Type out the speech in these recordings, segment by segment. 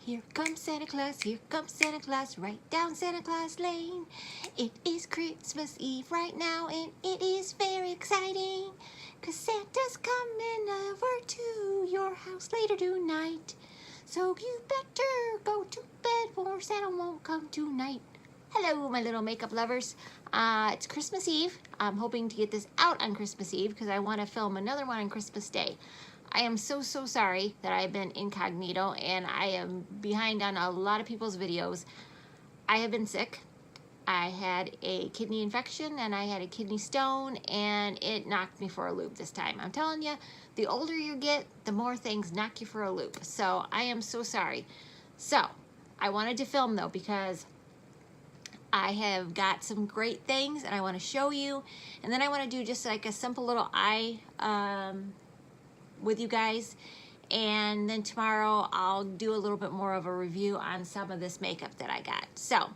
Here comes Santa Claus, right down Santa Claus Lane. It is Christmas Eve right now, and it is very exciting, 'cause Santa's coming over to your house later tonight. So you better go to bed or Santa won't come tonight. Hello, my little makeup lovers. It's Christmas Eve. I'm hoping to get this out on Christmas Eve because I want to film another one on Christmas Day. I am so sorry that I've been incognito and I am behind on a lot of people's videos. I have been sick. I had a kidney infection and I had a kidney stone and it knocked me for a loop this time. I'm telling you, the older you get, the more things knock you for a loop. So I am so sorry. So I wanted to film though because I have got some great things and I want to show you. And then I want to do just like a simple little eye with you guys, and then tomorrow I'll do a little bit more of a review on some of this makeup that I got. So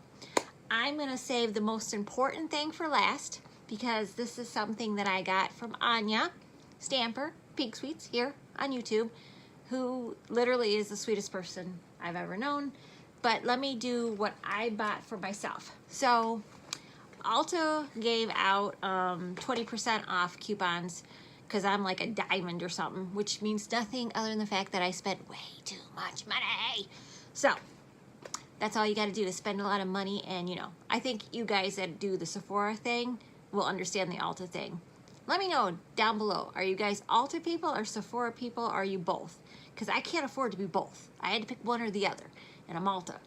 I'm gonna save the most important thing for last because this is something that I got from Anya Stamper, Pig Sweets, here on YouTube, who literally is the sweetest person I've ever known. But let me do what I bought for myself. So Ulta gave out 20% off coupons because I'm like a diamond or something, which means nothing other than the fact that I spent way too much money. So that's all you got to do is spend a lot of money. And you know, I think you guys that do the Sephora thing will understand the Ulta thing. Let me know down below. Are you guys Ulta people or Sephora people? Or are you both? Because I can't afford to be both. I had to pick one or the other, and I'm Ulta.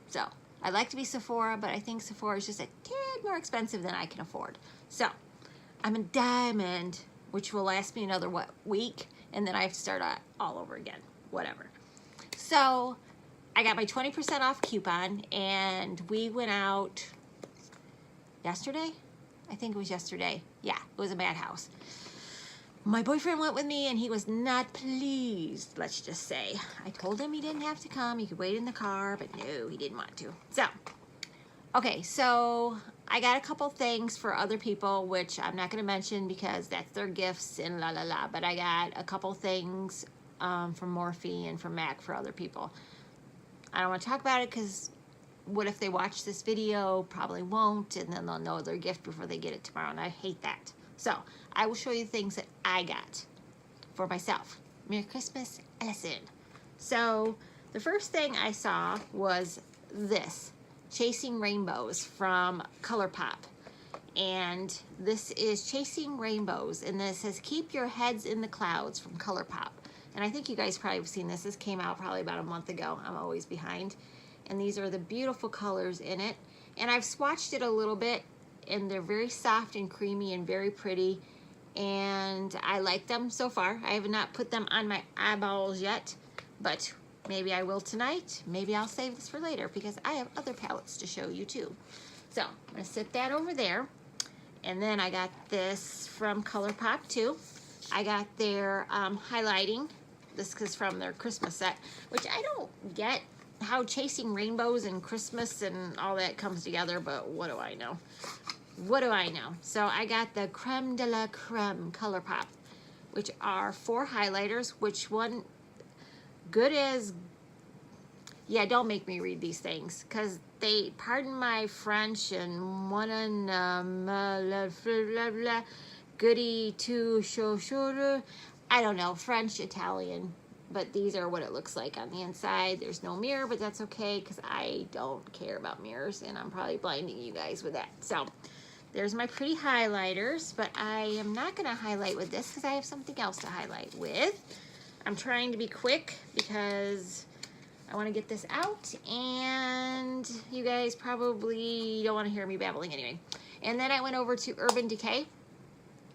So I like to be Sephora, but I think Sephora is just a tad more expensive than I can afford. So I'm a diamond, which will last me another, week? And then I have to start all over again, whatever. So I got my 20% off coupon and we went out yesterday? I think it was yesterday. Yeah, it was a madhouse. My boyfriend went with me and he was not pleased, let's just say. I told him he didn't have to come, he could wait in the car, but no, he didn't want to. So, okay, so I got a couple things for other people, which I'm not going to mention because that's their gifts and la la la. But I got a couple things from Morphe and from MAC for other people. I don't want to talk about it because what if they watch this video? Probably won't, and then they'll know their gift before they get it tomorrow, and I hate that. So I will show you things that I got for myself. Merry Christmas, Ellison. So the first thing I saw was this. Chasing Rainbows from ColourPop, and this is Chasing Rainbows, and this says keep your heads in the clouds from ColourPop. And I think you guys probably have seen this. This came out probably about a month ago. I'm always behind. And these are the beautiful colors in it, and I've swatched it a little bit, and they're very soft and creamy and very pretty, and I like them so far. I have not put them on my eyeballs yet, but maybe I will tonight. Maybe I'll save this for later because I have other palettes to show you too. So I'm gonna sit that over there. And then I got this from ColourPop too. I got their highlighting. This is from their Christmas set, which I don't get how Chasing Rainbows and Christmas and all that comes together, but what do I know? What do I know? So I got the Creme de la Creme ColourPop, which are 4 highlighters, which one good as, yeah, don't make me read these things because they, pardon my French, and one goody two show I don't know, French, Italian, but these are what it looks like on the inside. There's no mirror, but that's okay because I don't care about mirrors and I'm probably blinding you guys with that. So there's my pretty highlighters, but I am not going to highlight with this because I have something else to highlight with. I'm trying to be quick because I want to get this out and you guys probably don't want to hear me babbling anyway. And then I went over to Urban Decay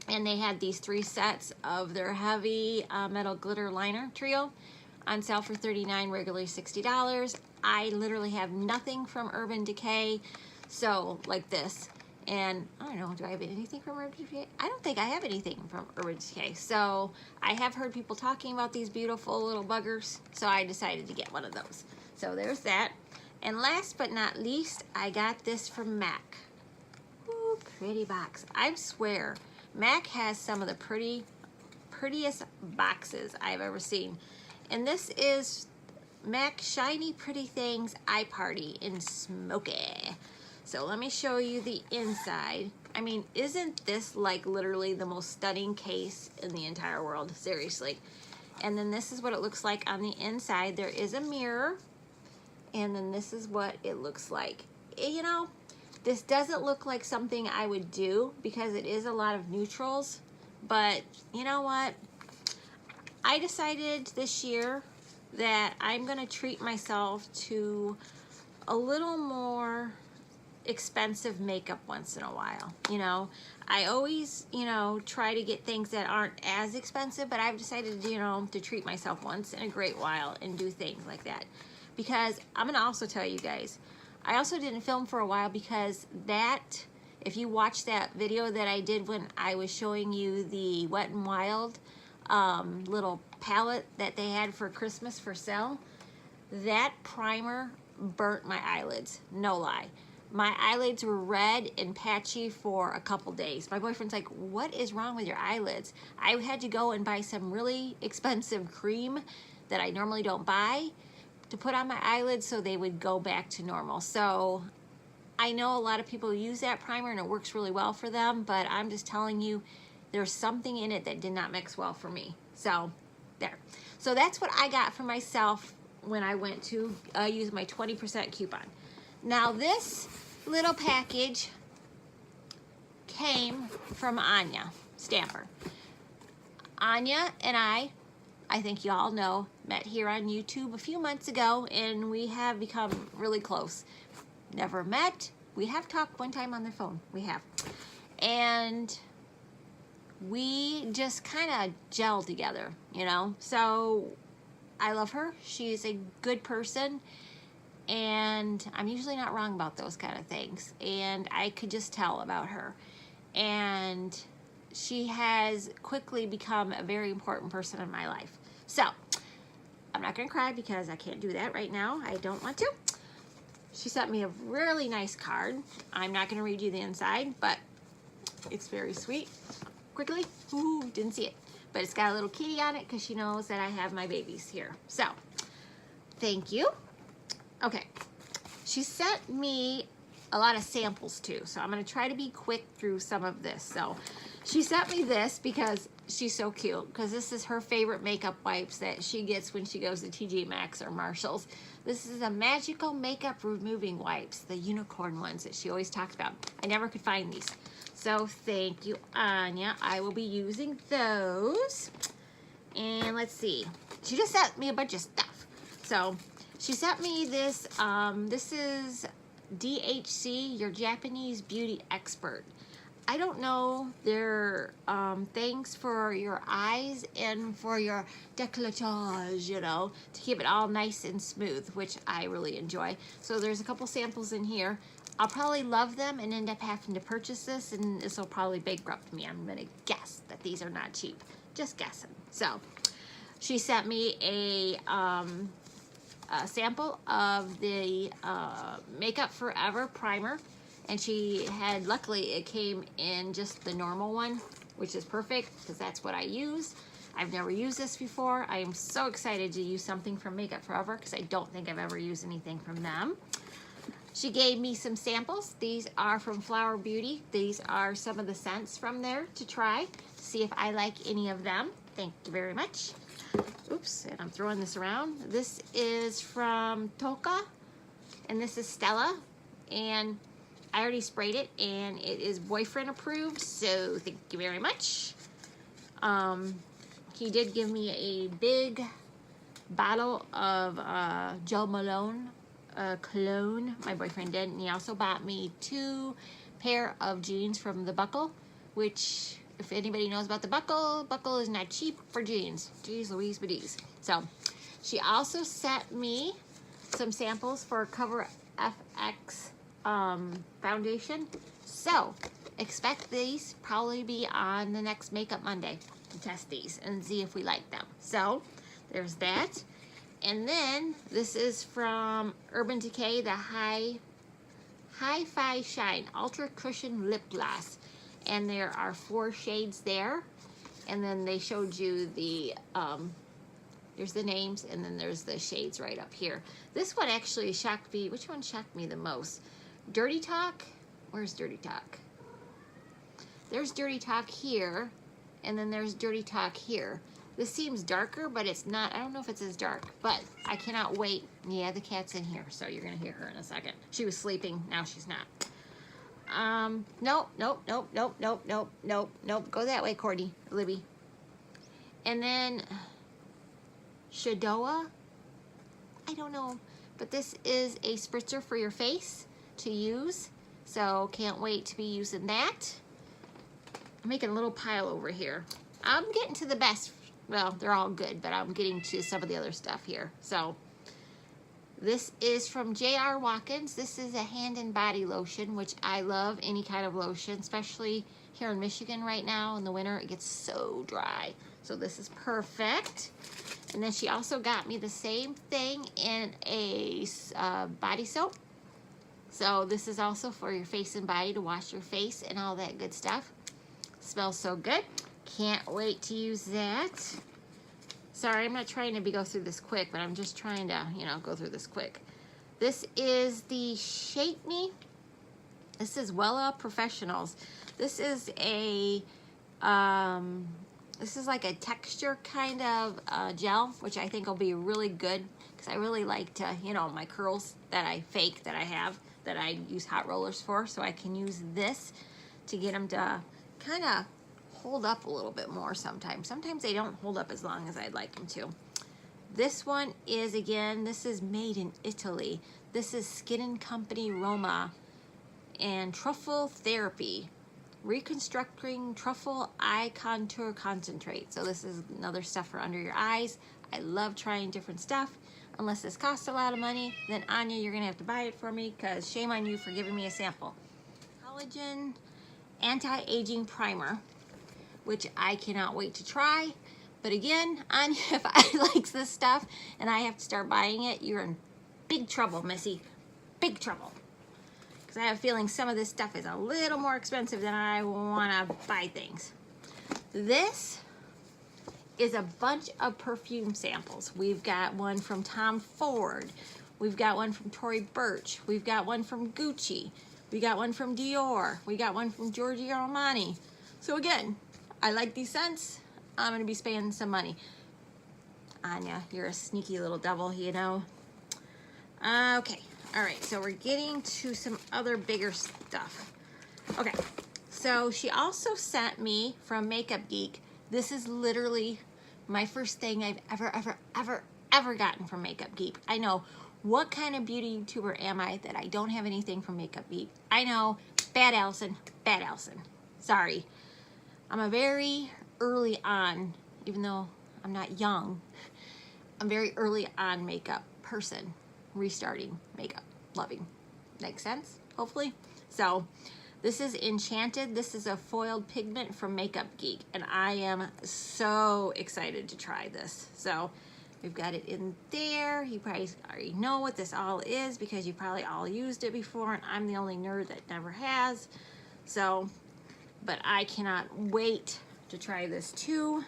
and they had these 3 sets of their heavy metal glitter liner trio on sale for $39, regularly $60. I literally have nothing from Urban Decay, so like this. And I don't know, do I have anything from Urban Decay? I don't think I have anything from Urban Decay. So I have heard people talking about these beautiful little buggers, so I decided to get one of those. So there's that. And last but not least, I got this from MAC. Ooh, pretty box. I swear, MAC has some of the prettiest boxes I've ever seen. And this is MAC Shiny Pretty Things Eye Party in Smoky. So let me show you the inside. I mean, isn't this like literally the most stunning case in the entire world? Seriously. And then this is what it looks like on the inside. There is a mirror. And then this is what it looks like. You know, this doesn't look like something I would do because it is a lot of neutrals. But you know what? I decided this year that I'm going to treat myself to a little more expensive makeup once in a while. You know, I always, you know, try to get things that aren't as expensive, but I've decided, you know, to treat myself once in a great while and do things like that. Because I'm going to also tell you guys, I also didn't film for a while because that, if you watch that video that I did when I was showing you the Wet n Wild little palette that they had for Christmas for sale, that primer burnt my eyelids, no lie. My eyelids were red and patchy for a couple days. My boyfriend's like, what is wrong with your eyelids? I had to go and buy some really expensive cream that I normally don't buy to put on my eyelids so they would go back to normal. So I know a lot of people use that primer and it works really well for them, but I'm just telling you, there's something in it that did not mix well for me. So there. So that's what I got for myself when I went to use my 20% coupon. Now this little package came from Anya Stamper. Anya and I think you all know, met here on YouTube a few months ago, and we have become really close. Never met. We have talked one time on the phone. We have. And we just kind of gel together, you know? So I love her. She's a good person. And I'm usually not wrong about those kind of things. And I could just tell about her. And she has quickly become a very important person in my life. So, I'm not going to cry because I can't do that right now. I don't want to. She sent me a really nice card. I'm not going to read you the inside, but it's very sweet. Quickly. Ooh, didn't see it. But it's got a little kitty on it because she knows that I have my babies here. So, thank you. Okay. She sent me a lot of samples too. So, I'm going to try to be quick through some of this. So, she sent me this because she's so cute, because this is her favorite makeup wipes that she gets when she goes to TJ Maxx or Marshall's. This is a magical makeup removing wipes, the unicorn ones that she always talks about. I never could find these. So thank you, Anya. I will be using those. And let's see. She just sent me a bunch of stuff. So she sent me this. This is DHC, your Japanese beauty expert. I don't know, they're things for your eyes and for your décolletage, you know, to keep it all nice and smooth, which I really enjoy. So there's a couple samples in here. I'll probably love them and end up having to purchase this, and this will probably bankrupt me. I'm gonna guess that these are not cheap. Just guessing. So she sent me a sample of the Makeup Forever primer. And she had, luckily, it came in just the normal one, which is perfect because that's what I use. I've never used this before. I am so excited to use something from Makeup Forever because I don't think I've ever used anything from them. She gave me some samples. These are from Flower Beauty. These are some of the scents from there to try, see if I like any of them. Thank you very much. Oops, and I'm throwing this around. This is from Toka, and this is Stella. And I already sprayed it, and it is boyfriend approved, so thank you very much. He did give me a big bottle of Jo Malone cologne. My boyfriend did, and he also bought me 2 pair of jeans from The Buckle, which, if anybody knows about The Buckle, Buckle is not cheap for jeans. Jeez Louise Biddies. So, she also sent me some samples for Cover FX foundation. So expect these probably be on the next Makeup Monday to test these and see if we like them. So there's that. And then this is from Urban Decay, the Hi-Fi Shine Ultra Cushion Lip Gloss. And there are 4 shades there. And then they showed you the There's the names, and then there's the shades right up here. This one actually shocked me. Which one shocked me the most? Dirty Talk? Where's Dirty Talk? There's Dirty Talk here, and then there's Dirty Talk here. This seems darker, but it's not. I don't know if it's as dark, but I cannot wait. Yeah, the cat's in here, so you're going to hear her in a second. She was sleeping. Now she's not. Nope, nope, nope, nope, nope, nope, nope, nope. Go that way, Courtney, Libby. And then Shadoa. I don't know, but this is a spritzer for your face to use. So can't wait to be using that. I'm making a little pile over here. I'm getting to the best. Well, they're all good, but I'm getting to some of the other stuff here. So this is from J.R. Watkins. This is a hand and body lotion, which I love any kind of lotion, especially here in Michigan right now in the winter. It gets so dry. So this is perfect. And then she also got me the same thing in a body soap. So this is also for your face and body to wash your face and all that good stuff. Smells so good. Can't wait to use that. Sorry, I'm not trying to go through this quick, but I'm just trying to, go through this quick. This is the Shape Me. This is Wella Professionals. This is a, this is like a texture kind of gel, which I think will be really good because I really like to, my curls that I fake that I have, that I use hot rollers for, so I can use this to get them to kind of hold up a little bit more sometimes. Sometimes they don't hold up as long as I'd like them to. This one is, again, this is made in Italy. This is Skin & Company Roma and Truffle Therapy. Reconstructing Truffle Eye Contour Concentrate. So this is another stuff for under your eyes. I love trying different stuff. Unless this costs a lot of money, then Anya, you're gonna have to buy it for me because shame on you for giving me a sample. Collagen Anti-Aging Primer, which I cannot wait to try. But again, Anya, if I like this stuff and I have to start buying it, you're in big trouble, Missy. Big trouble. Because I have a feeling some of this stuff is a little more expensive than I want to buy things. This is a bunch of perfume samples. We've got one from Tom Ford. We've got one from Tory Burch. We've got one from Gucci. We got one from Dior. We got one from Giorgio Armani. So again, I like these scents. I'm gonna be spending some money. Anya, you're a sneaky little devil, Okay, all right, so we're getting to some other bigger stuff. Okay, so she also sent me from Makeup Geek. This is literally my first thing I've ever gotten from Makeup Geek. I know, what kind of beauty YouTuber am I that I don't have anything from Makeup Geek? I know, bad Allison, bad Allison. Sorry. I'm a very early on, even though I'm not young, I'm very early on makeup person, restarting makeup, loving. Makes sense, hopefully? So this is Enchanted. This is a foiled pigment from Makeup Geek, and I am so excited to try this. So we've got it in there. You probably already know what this all is because you probably all used it before, and I'm the only nerd that never has. So, but I cannot wait to try this too.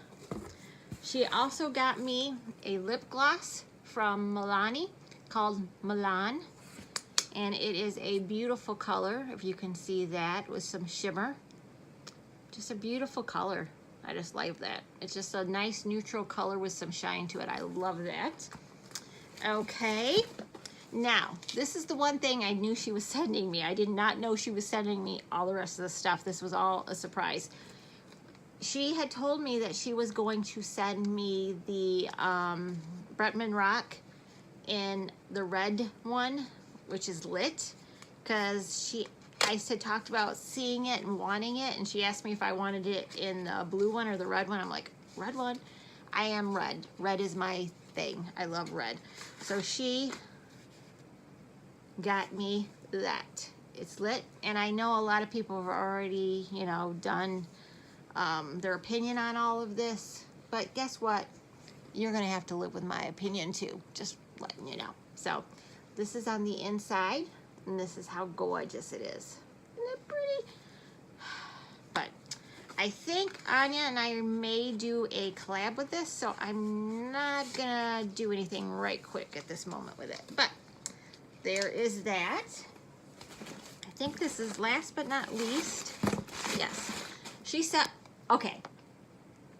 She also got me a lip gloss from Milani called Milan, and it is a beautiful color, if you can see that, with some shimmer. Just a beautiful color. I just love that. It's just a nice neutral color with some shine to it. I love that. Okay, now this is the one thing I knew she was sending me. I did not know she was sending me all the rest of the stuff. This was all a surprise. She had told me that she was going to send me the Bretman Rock in the red one, which is lit, because I had talked about seeing it and wanting it, and she asked me if I wanted it in the blue one or the red one. I'm like, red one? I am red. Red is my thing. I love red. So she got me that. It's lit, and I know a lot of people have already, done their opinion on all of this, but guess what? You're gonna have to live with my opinion too, just letting you know. So this is on the inside, and this is how gorgeous it is. Isn't it pretty? But I think Anya and I may do a collab with this, so I'm not gonna do anything right quick at this moment with it. But there is that. I think this is last but not least. Yes. She said, okay,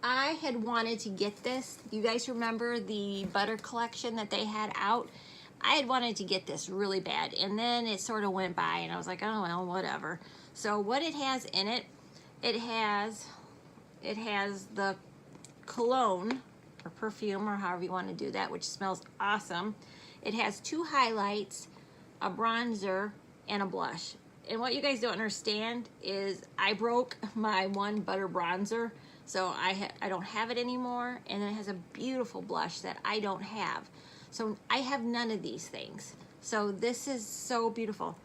I had wanted to get this. You guys remember the butter collection that they had out? I had wanted to get this really bad, and then it sort of went by, and I was like, oh, well, whatever. So what it has in it, it has the cologne, or perfume, or however you want to do that, which smells awesome. It has 2 highlights, a bronzer, and a blush. And what you guys don't understand is I broke my one butter bronzer, so I don't have it anymore, and then it has a beautiful blush that I don't have. So I have none of these things. So this is so beautiful.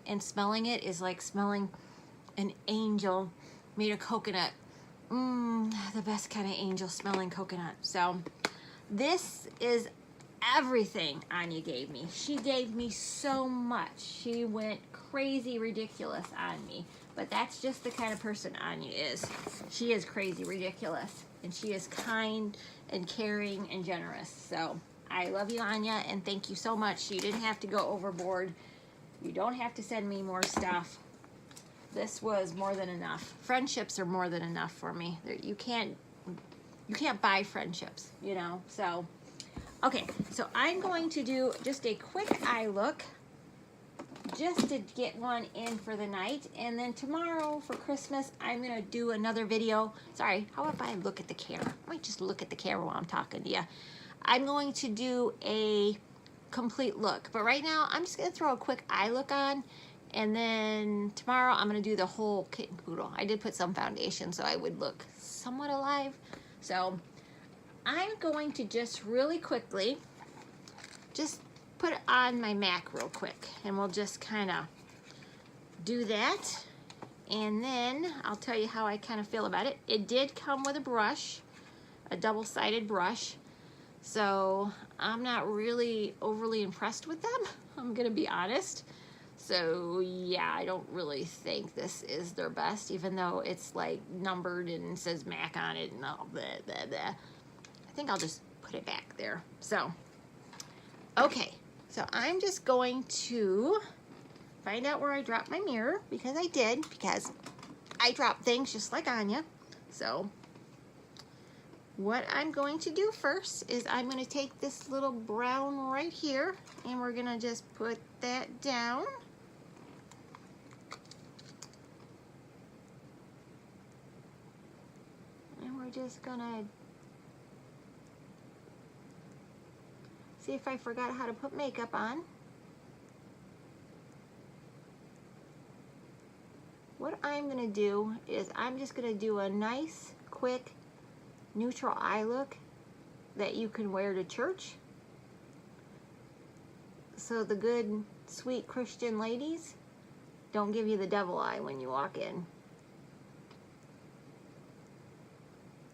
And smelling it is like smelling an angel made of coconut. The best kind of angel smelling coconut. So this is everything Anya gave me. She gave me so much. She went crazy ridiculous on me. But that's just the kind of person Anya is. She is crazy ridiculous. And she is kind and caring and generous. So I love you, Anya, and thank you so much. You didn't have to go overboard. You don't have to send me more stuff. This was more than enough. Friendships are more than enough for me. You can't buy friendships, you know. So, okay. So I'm going to do just a quick eye look, just to get one in for the night, and then tomorrow for Christmas I'm gonna do another video. Sorry, how about I look at the camera? I might just look at the camera while I'm talking to you. I'm going to do a complete look, but right now I'm just gonna throw a quick eye look on, and then tomorrow I'm gonna do the whole kit and caboodle. I did put some foundation so I would look somewhat alive. So I'm going to just really quickly just put on my MAC real quick, and we'll just kind of do that, and then I'll tell you how I kind of feel about it. It did come with a brush, a double-sided brush, so I'm not really overly impressed with them. I'm gonna be honest. So yeah, I don't really think this is their best, even though it's like numbered and says MAC on it and all blah, blah, blah. I think I'll just put it back there. So, okay. So I'm just going to find out where I dropped my mirror, because I did, because I drop things just like Anya. So what I'm going to do first is I'm going to take this little brown right here, and we're going to just put that down. And we're just going to see if I forgot how to put makeup on. What I'm going to do is I'm just going to do a nice, quick, neutral eye look that you can wear to church. So the good, sweet Christian ladies don't give you the devil eye when you walk in.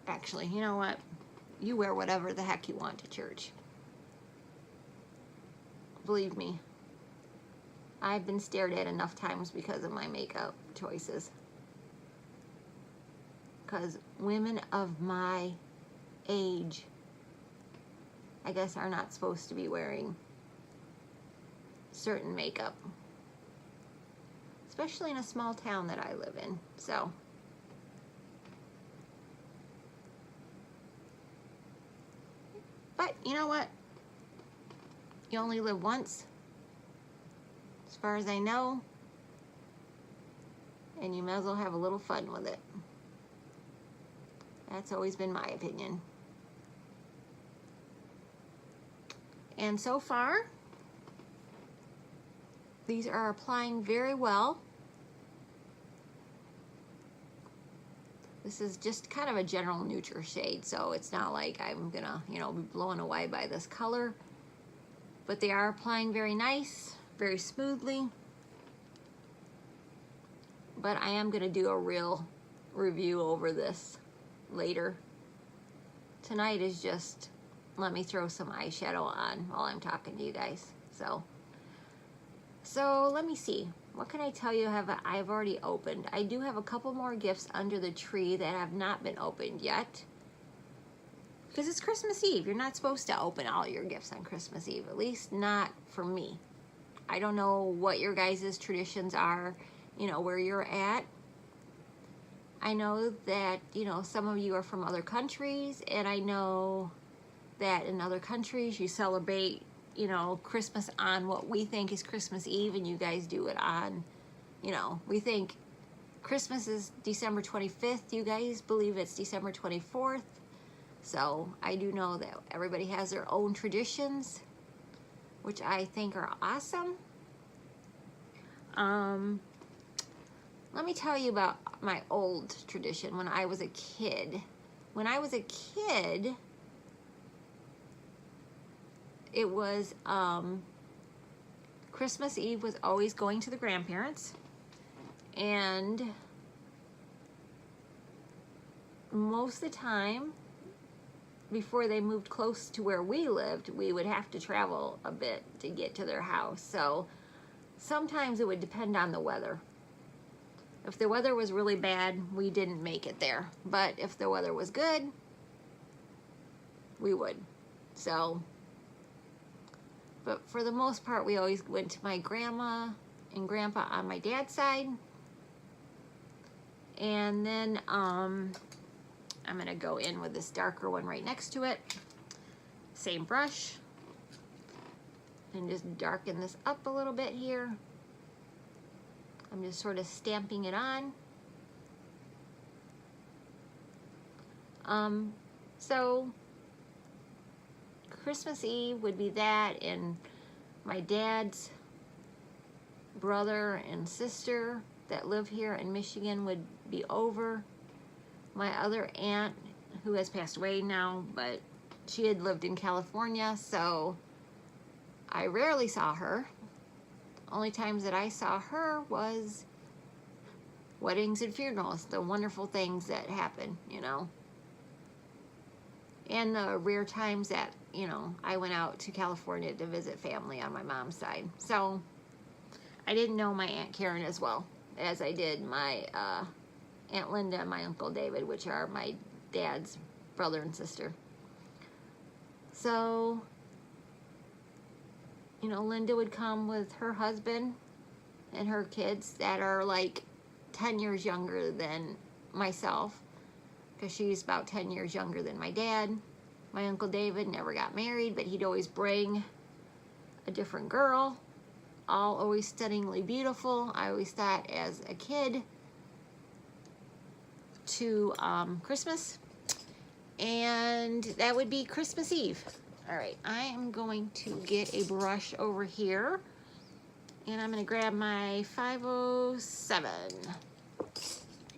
Actually, you know what? You wear whatever the heck you want to church. Believe me, I've been stared at enough times because of my makeup choices. Because women of my age, I guess, are not supposed to be wearing certain makeup. Especially in a small town that I live in. So, but you know what? You only live once, as far as I know, and you may as well have a little fun with it. That's always been my opinion. And so far, these are applying very well. This is just kind of a general neutral shade, so it's not like I'm gonna, you know, be blown away by this color. But they are applying very nice, very smoothly. But I am gonna do a real review over this later. Tonight is just, let me throw some eyeshadow on while I'm talking to you guys. So let me see. what can I tell you I've already opened? I do have a couple more gifts under the tree that have not been opened yet. Because it's Christmas Eve. You're not supposed to open all your gifts on Christmas Eve. At least not for me. I don't know what your guys' traditions are, you know, where you're at. I know that, you know, some of you are from other countries, and I know that in other countries you celebrate, you know, Christmas on what we think is Christmas Eve, and you guys do it on, you know, we think Christmas is December 25th. You guys believe it's December 24th. So I do know that everybody has their own traditions, which I think are awesome. Let me tell you about my old tradition when I was a kid. When I was a kid, it was Christmas Eve was always going to the grandparents, and most of the time before they moved close to where we lived, we would have to travel a bit to get to their house. So sometimes it would depend on the weather. If the weather was really bad, we didn't make it there. But if the weather was good, we would. So, but for the most part, we always went to my grandma and grandpa on my dad's side. And then I'm gonna go in with this darker one right next to it. Same brush. And just darken this up a little bit here. I'm just sort of stamping it on. So Christmas Eve would be that, and my dad's brother and sister that live here in Michigan would be over. My other aunt, who has passed away now, but she had lived in California, so I rarely saw her. Only times that I saw her was weddings and funerals, the wonderful things that happen, you know. And the rare times that, you know, I went out to California to visit family on my mom's side. So I didn't know my Aunt Karen as well as I did my Aunt Linda and my Uncle David, which are my dad's brother and sister. So, you know, Linda would come with her husband and her kids that are like 10 years younger than myself, because she's about 10 years younger than my dad. My Uncle David never got married, but he'd always bring a different girl, all always stunningly beautiful. I always thought as a kid to Christmas, and that would be Christmas Eve. All right, I am going to get a brush over here, and I'm going to grab my 507,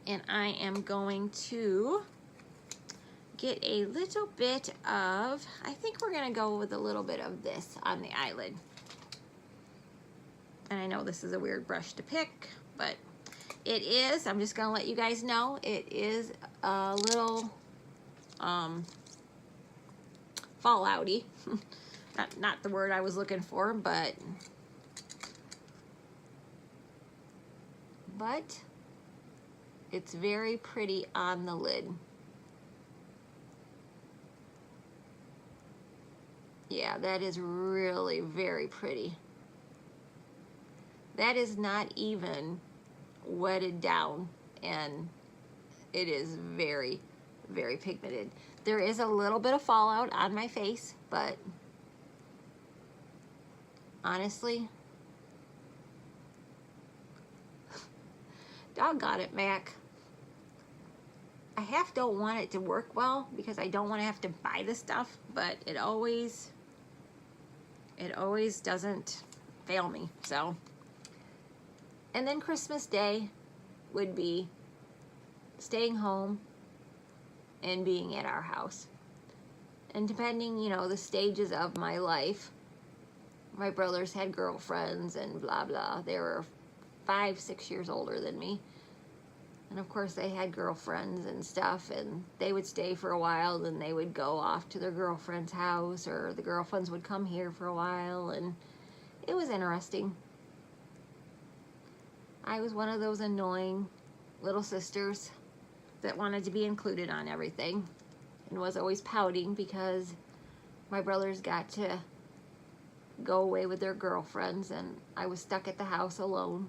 and I am going to get a little bit of, I think we're going to go with a little bit of this on the eyelid. And I know this is a weird brush to pick, but it is, I'm just going to let you guys know, it is a little fallouty. not the word I was looking for, but it's very pretty on the lid. Yeah, that is really very pretty. That is not even wetted down, and it is very, very pigmented. There is a little bit of fallout on my face, but honestly, doggone it, Mac. I don't want it to work well because I don't want to have to buy this stuff, but it always doesn't fail me. So, and then Christmas Day would be staying home and being at our house. And depending, you know, the stages of my life, my brothers had girlfriends and blah, blah. They were 5-6 years older than me. And of course they had girlfriends and stuff, and they would stay for a while, then they would go off to their girlfriend's house, or the girlfriends would come here for a while, and it was interesting. I was one of those annoying little sisters that wanted to be included on everything and was always pouting because my brothers got to go away with their girlfriends and I was stuck at the house alone.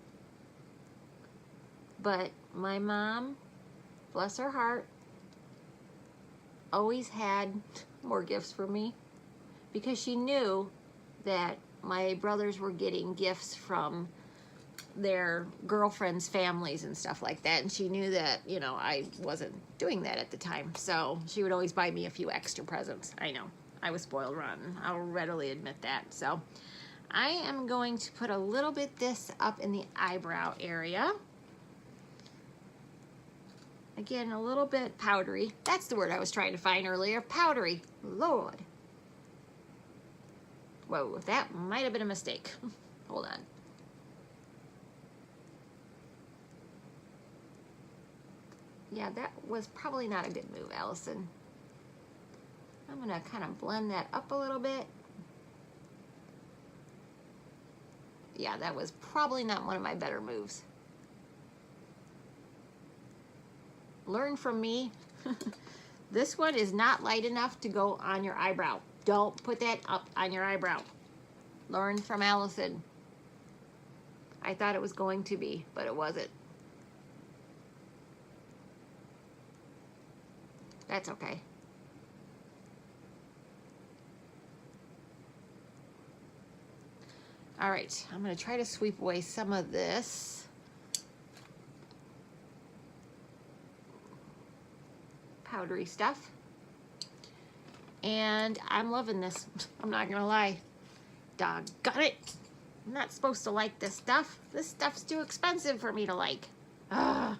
But my mom, bless her heart, always had more gifts for me because she knew that my brothers were getting gifts from their girlfriends' families and stuff like that, and she knew that, you know, I wasn't doing that at the time, so she would always buy me a few extra presents. I know, I was spoiled rotten, I'll readily admit that. So I am going to put a little bit this up in the eyebrow area. Again, a little bit powdery. That's the word I was trying to find earlier, powdery. Lord. Whoa, that might have been a mistake. Hold on. Yeah, that was probably not a good move, Allison. I'm gonna kind of blend that up a little bit. Yeah, that was probably not one of my better moves. Learn from me. This one is not light enough to go on your eyebrow. Don't put that up on your eyebrow. Learn from Allison. I thought it was going to be, but it wasn't. That's okay. All right, I'm gonna try to sweep away some of this. Powdery stuff. And I'm loving this. I'm not gonna lie. Doggone it. I'm not supposed to like this stuff. This stuff's too expensive for me to like. Ugh.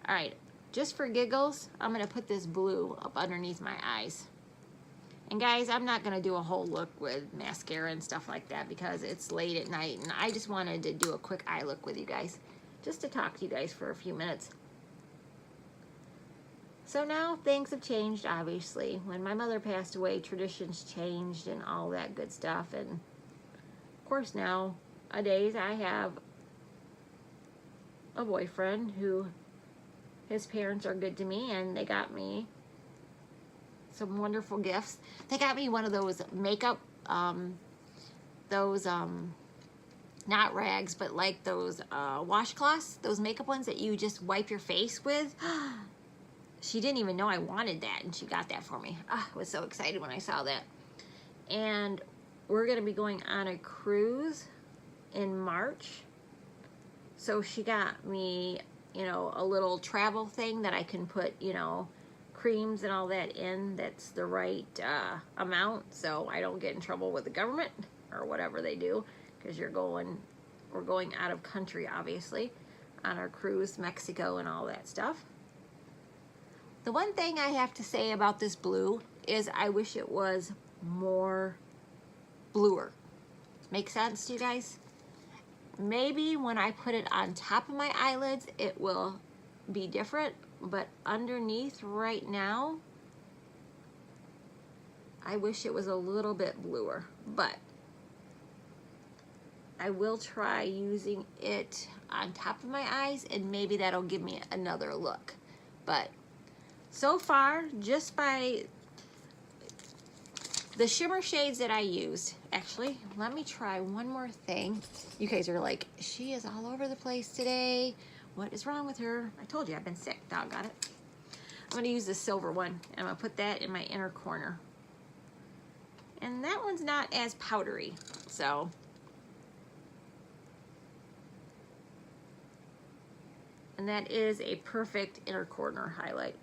All right, just for giggles, I'm gonna put this blue up underneath my eyes. And guys, I'm not gonna do a whole look with mascara and stuff like that because it's late at night and I just wanted to do a quick eye look with you guys, just to talk to you guys for a few minutes. So now things have changed, obviously. When my mother passed away, traditions changed and all that good stuff. And of course nowadays I have a boyfriend who, his parents are good to me and they got me some wonderful gifts. They got me one of those makeup, not rags, but like those washcloths, those makeup ones that you just wipe your face with. She didn't even know I wanted that, and she got that for me. I was so excited when I saw that. And we're going to be going on a cruise in March. So she got me, you know, a little travel thing that I can put, you know, creams and all that in that's the right amount, so I don't get in trouble with the government or whatever they do, because we're going out of country, obviously, on our cruise, Mexico and all that stuff. The one thing I have to say about this blue is I wish it was more bluer. Make sense to you guys? Maybe when I put it on top of my eyelids, it will be different, but underneath right now, I wish it was a little bit bluer, but I will try using it on top of my eyes and maybe that'll give me another look. But so far, just by the shimmer shades that I used, actually, let me try one more thing. You guys are like, she is all over the place today. What is wrong with her? I told you I've been sick, doggone it. I'm gonna use the silver one and I'm gonna put that in my inner corner. And that one's not as powdery, so. And that is a perfect inner corner highlight.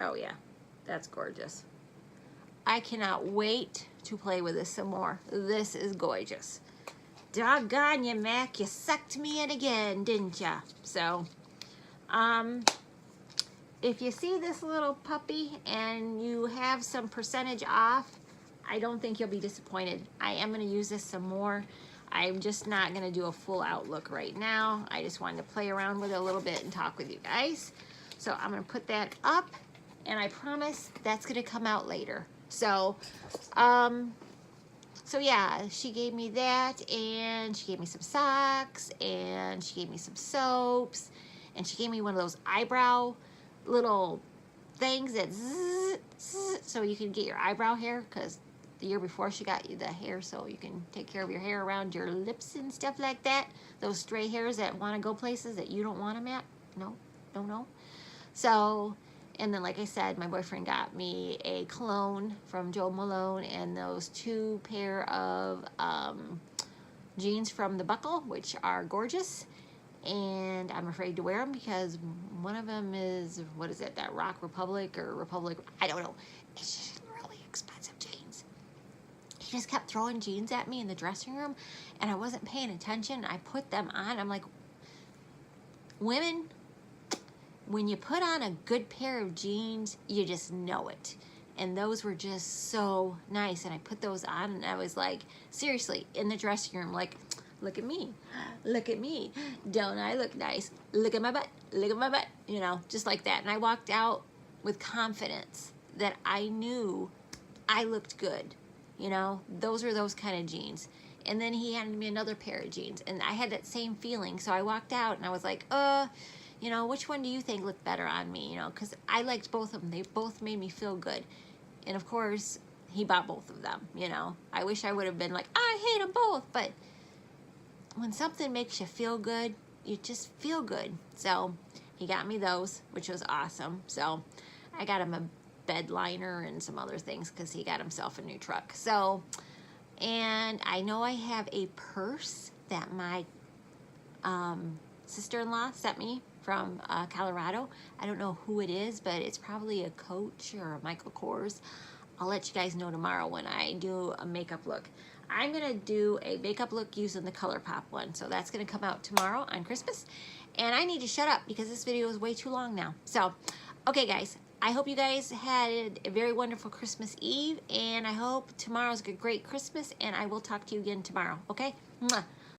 Oh yeah, that's gorgeous. I cannot wait to play with this some more. This is gorgeous. Doggone you, Mac, you sucked me in again, didn't ya? So, if you see this little puppy and you have some percentage off, I don't think you'll be disappointed. I am gonna use this some more. I'm just not gonna do a full out look right now. I just wanted to play around with it a little bit and talk with you guys. So I'm gonna put that up and I promise that's gonna come out later. So, So yeah, she gave me that, and she gave me some socks, and she gave me some soaps, and she gave me one of those eyebrow little things that zzz, zzz, so you can get your eyebrow hair, because the year before she got you the hair so you can take care of your hair around your lips and stuff like that. Those stray hairs that want to go places that you don't want them at. No, don't know. So, and then like I said, my boyfriend got me a cologne from Joe Malone and those 2 pair of jeans from The Buckle, which are gorgeous. And I'm afraid to wear them because one of them is, what is it, that Rock Republic or Republic, I don't know. It's just really expensive jeans. He just kept throwing jeans at me in the dressing room, and I wasn't paying attention. I put them on. I'm like, women, when you put on a good pair of jeans, you just know it. And those were just so nice. And I put those on, and I was like, seriously, in the dressing room, like, look at me. Look at me. Don't I look nice? Look at my butt. Look at my butt. You know, just like that. And I walked out with confidence that I knew I looked good. You know, those are those kind of jeans. And then he handed me another pair of jeans, and I had that same feeling. So I walked out, and I was like, you know, which one do you think looked better on me? You know, because I liked both of them. They both made me feel good. And of course, he bought both of them, you know. I wish I would have been like, I hate them both, but when something makes you feel good, you just feel good. So he got me those, which was awesome. So I got him a bed liner and some other things because he got himself a new truck. So, and I know I have a purse that my sister-in-law sent me from Colorado. I don't know who it is, but it's probably a Coach or a Michael Kors. I'll let you guys know tomorrow when I do a makeup look. I'm gonna do a makeup look using the ColourPop one, so that's gonna come out tomorrow on Christmas. And I need to shut up because this video is way too long now. So, okay guys, I hope you guys had a very wonderful Christmas Eve, and I hope tomorrow's a great Christmas, and I will talk to you again tomorrow, okay? Mwah.